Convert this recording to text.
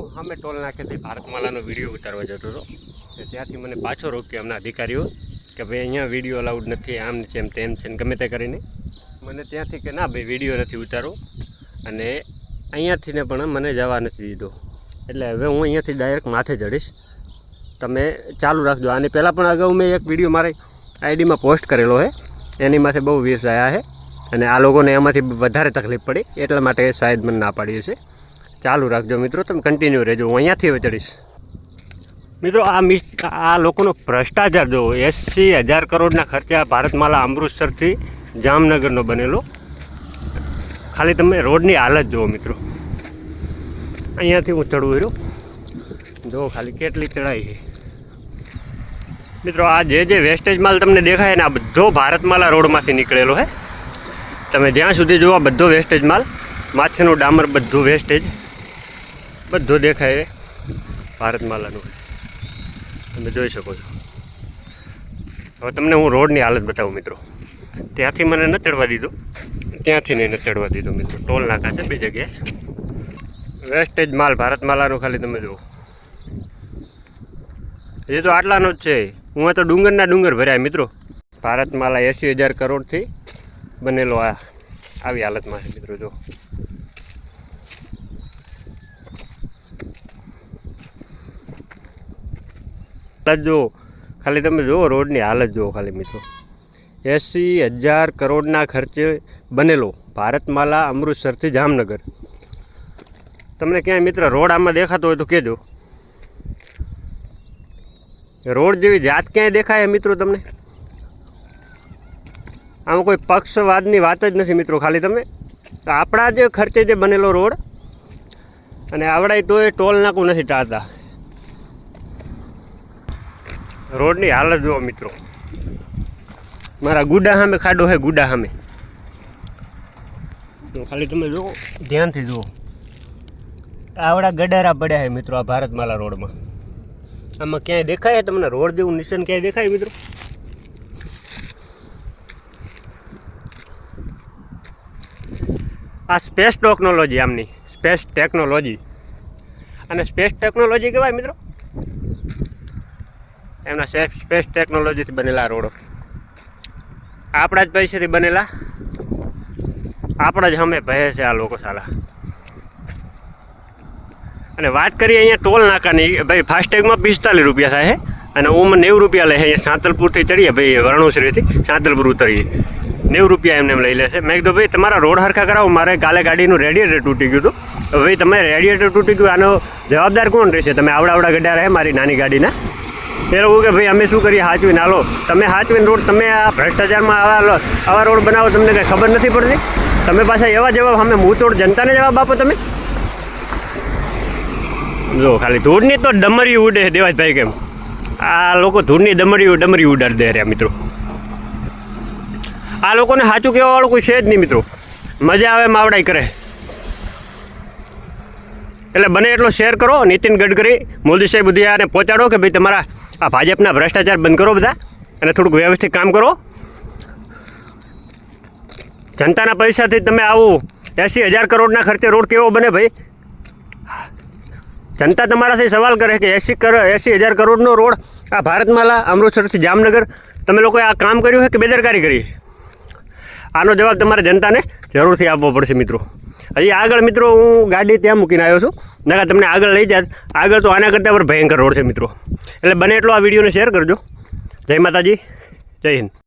અમે toll નાખેથી ભારતમાલાનો video ઉતારવા જતો હતો, ત્યાંથી મને પાછો રોક્યો એમના અધિકારીઓ કે ભાઈ અહીંયા વિડીયો અલાઉડ નથી, આમ છે એમ તેમ છે ગમે તે કરીને મને ત્યાંથી કે ના ભાઈ વિડીયો નથી ઉતારો, અને અહીંયાથી ને પણ મને જવા નથી દીધો. એટલે હવે હું અહીંયાથી ડાયરેક્ટ માથે ચડીશ. તમે ચાલુ રાખજો. આની પહેલાં પણ અગાઉ મેં એક વિડીયો મારી આઈડીમાં પોસ્ટ કરેલો છે, એની માથે બહુ વ્યૂઝ આવ્યા છે, અને આ લોકોને એમાંથી વધારે તકલીફ પડી એટલા માટે શાયદ મને ના પાડી હશે. ચાલુ રાખજો મિત્રો, તમે કન્ટિન્યુ રહેજો. હું અહીંયાથી હવે ચડીશ. મિત્રો આ લોકોનો ભ્રષ્ટાચાર જુઓ. 80,000 કરોડના ખર્ચા ભારતમાલા અમૃતસરથી જામનગરનો બનેલો. ખાલી તમે રોડની હાલત જુઓ મિત્રો. અહીંયાથી હું ચડવું રહ્યો, જુઓ ખાલી કેટલી ચડાઈ છે મિત્રો. આ જે વેસ્ટેજ માલ તમને દેખાય ને આ બધો ભારતમાલા રોડમાંથી નીકળેલો છે. તમે જ્યાં સુધી જુઓ બધો વેસ્ટેજ માલ, માથેનું ડામર બધું વેસ્ટેજ બધું દેખાય છે ભારતમાલાનું, તમે જોઈ શકો છો. હવે તમને હું રોડની હાલત બતાવું મિત્રો. ત્યાંથી મને ન ચડવા દીધો, ત્યાંથી નહીં ચડવા દીધો મિત્રો. ટોલ નાકા છે બે જગ્યાએ. વેસ્ટેજ માલ ભારતમાલાનું ખાલી તમે જુઓ. એ તો આટલાનો જ છે. હું તો ડુંગરના ડુંગર ભર્યા મિત્રો. ભારતમાલા 80,000 કરોડથી બનેલો આવી હાલતમાં છે મિત્રો. જો જુઓ ખાલી તમે જુઓ રોડની હાલત જુઓ ખાલી મિત્રો. 80,000 કરોડના ખર્ચે બનેલો ભારતમાલા અમૃતસરથી જામનગર. તમને ક્યાંય મિત્ર રોડ આમાં દેખાતો હોય તો કહેજો. રોડ જેવી જાત ક્યાંય દેખાય મિત્રો તમને? આમાં કોઈ પક્ષવાદની વાત જ નથી મિત્રો. ખાલી તમે આપણા જે ખર્ચે જે બનેલો રોડ, અને આવડાય તો એ ટોલ નાકું નથી ટાળતા. રોડની હાલત જુઓ મિત્રો. મારા ગુડા સામે ખાડો છે, ગુડા સામે. તો ખાલી તમે જુઓ, ધ્યાનથી જુઓ. આવડા ગડારા પડ્યા છે મિત્રો આ ભારતમાલા રોડમાં. આમાં ક્યાંય દેખાય તમને રોડ જેવું નિશાન ક્યાંય દેખાય મિત્રો? આ સ્પેસ ટેકનોલોજી, આમની સ્પેસ ટેકનોલોજી. અને સ્પેસ ટેકનોલોજી કહેવાય મિત્રો. એમના સ્પેસ ટેકનોલોજીથી બનેલા રોડો, આપણા જ પૈસાથી બનેલા, આપણા જ સામે ભય છે આ લોકો સાલા. અને વાત કરીએ અહીંયા ટોલ નાકાની, ભાઈ ફાસ્ટેગમાં 45 રૂપિયા થાય છે, અને ઓમાં 90 રૂપિયા લે છે. અહીંયા સાંતલપુરથી ચડીએ ભાઈ, વર્ણોશ્રીથી સાંતલપુર ઉતરીએ, 90 રૂપિયા એમને લઈ લે છે. મેં કીધું ભાઈ તમારા રોડ હરખા કરાવો, મારે કાલે ગાડીનું રેડિયેટર તૂટી ગયું હતું. ભાઈ તમે રેડિયેટર તૂટી ગયું, આનો જવાબદાર કોણ રહેશે? તમે આવડા ગड्ढा રહે મારી નાની ગાડીના. એ લોકો કે ભાઈ અમે શું કરીએ, હાચવીને હાલો. તમે હાચવીને રોડ, તમે આ ભ્રષ્ટાચારમાં આવા રોડ બનાવો, તમને કંઈ ખબર નથી પડતી? તમે પાછા એવા જવાબ અમે મૂંતોડ જનતાને જવાબ આપો તમે. જો ખાલી ધૂળની તો ડમરી ઉડે દેવાજભાઈ. કેમ આ લોકો ધૂળની ડમરી ઉડાડી દે રહ્યા મિત્રો. આ લોકોને સાચું કહેવાવાળું કોઈ છે જ નહીં મિત્રો. મજા આવે એમ આવડાઈ કરે. એટલે બને એટલો શેર કરો. નીતિન ગડકરી, મોદી સાહેબ બધું પહોંચાડો કે ભાઈ તમારા આ ભાજપના ભ્રષ્ટાચાર બંધ કરો બધા, અને થોડુંક વ્યવસ્થિત કામ કરો. જનતાના પૈસાથી તમે આવું 80,000 કરોડના ખર્ચે રોડ કેવો બને ભાઈ? જનતા તમારાથી સવાલ કરે કે 80,000 કરોડનો રોડ આ ભારતમાલા અમૃતસરથી જામનગર તમે લોકોએ આ કામ કર્યું છે કે બેદરકારી કરી? આનો જવાબ તમારે જનતાને જરૂરથી આપવો પડશે મિત્રો. હજી આગળ મિત્રો હું ગાડી ત્યાં મૂકીને આવ્યો છું, નકા તમને આગળ લઈ જાત. આગળ તો આના કરતાં પણ ભયંકર રોડ છે મિત્રો. એટલે બને એટલો આ વિડીયોને શેર કરજો. જય માતાજી, જય હિન્દ.